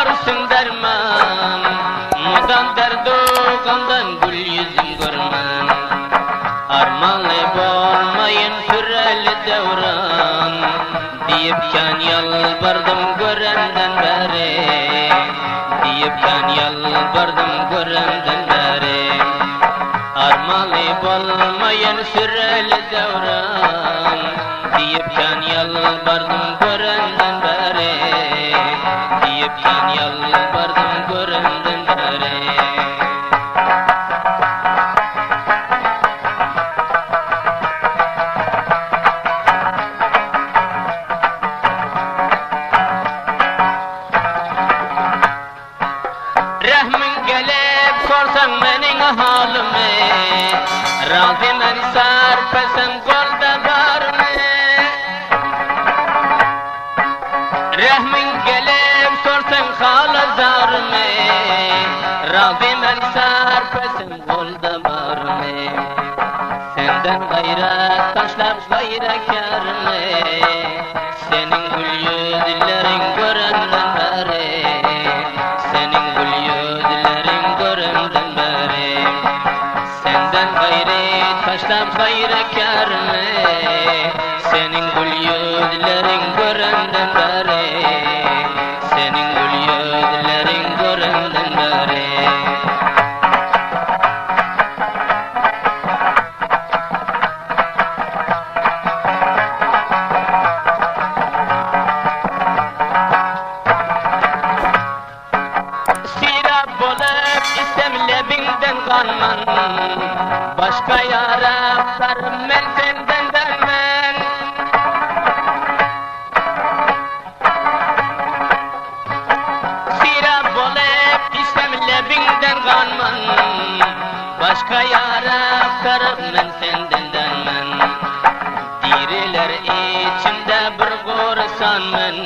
varsın derman, mudan derdu kandan gül yüzüm görmen. Armanlı bolmayın süreli devran, deyipken yalvardım görenden beri, deyipken yalvardım görenden beri. Armanlı bolmayın süreli devran, deyipken yalvardım görenden beri, deyipken yalvardım görenden beri. Rahmin gelip sorsan menin halimi, razı men sarpesem golda barını. Rahmin gelip sorsan halazarımı, razı men sarpesem golda barını. Senden gayret taşlap gayrekarını, senin gül yüzlerin görenden beri, senin gül yüzlerin görenden beri. Senden gayret taşlap gayrekarını, senin gül yüzlerin görenden beri, senin gül yüzlerin görenden beri. Kanman, başka yara sarım men senden dermen. Sirap olup istem lebinden kanman, başka yara sarım men senden dermen. Diriler içimde bir korsan men,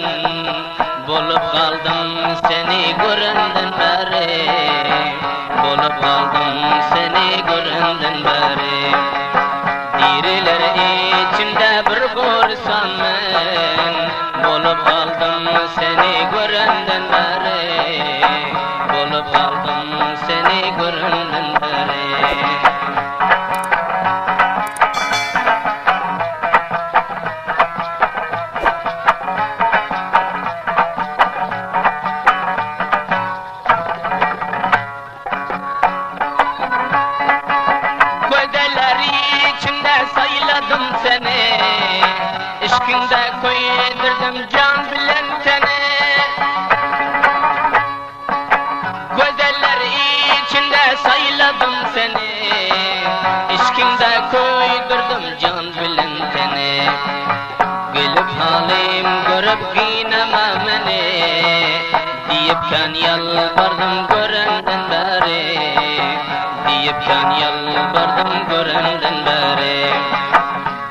bolup kaldım seni görenden beri, bolup kaldım seni görenden beri. Diriler içimde bir korsan men, bolup kaldım seni görenden beri, bolup kaldım seni görenden beri. Sayladım seni, işkinde koydurdum can bilen seni. Gözeller içinde sayladım seni, işkinde koydurdum can bilen seni. Gelip halim görüp giyinemem beni, deyipken yalvardım görenden beri, deyipken yalvardım görenden beri.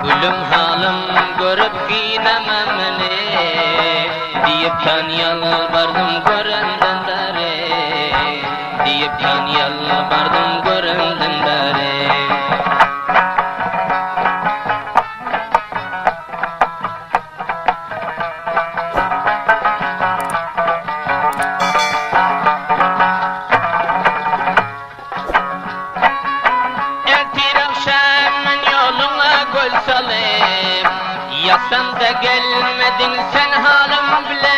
Gülüm halim görüp giyinemem beni, deyipken yalvardım görenden beri, deyipken yalvardım görenden beri. Yaksan da gelmedin sen halim bile.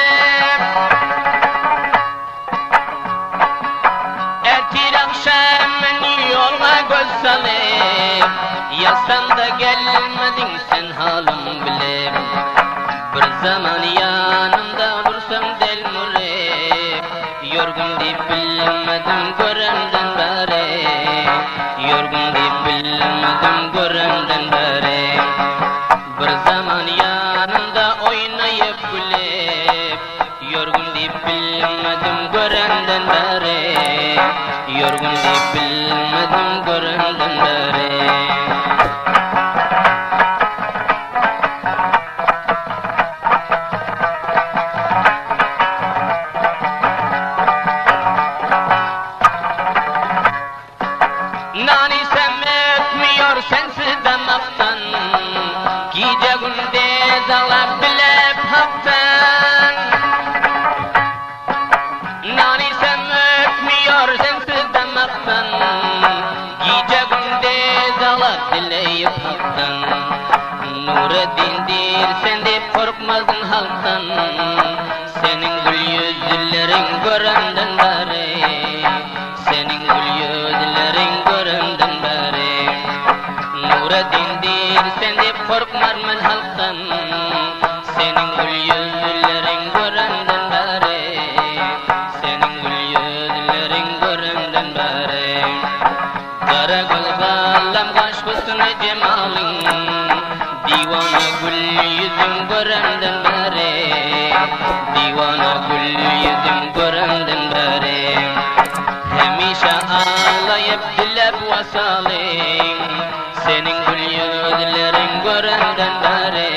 Ertir akşamın yoluna göz salayım, yaksan da gelmedin sen halim bile. Bir zaman yanımda dursam del murep, yorgun deyip bilmedim görenden beri, yorgun deyip bilmedim görenden beri. Bir zaman yanımda oynayıp gülüp, yorgun deyip bilmedim görenden beri, yorgun deyip bilmedim görenden beri. Nani sen etmiyor sensiz damaktan, gece günde zalap bilep haktan. Nureddin'dir sen de korkmazdın halktan, senin gül yüzlerin görenden beri, senin gül yüzlerin görenden beri. Nureddin'dir sen de korkmarman halktan, senin gül yüzlerin görenden beri, senin gül yüzlerin görenden beri. Kara gül bağlam kaş husn-ı cemalin, divana gül yüzün görenden beri, divana gül yüzün görenden beri. Hemişe ağlayıp dilep vasalin, senin gül yüzlerin görenden beri,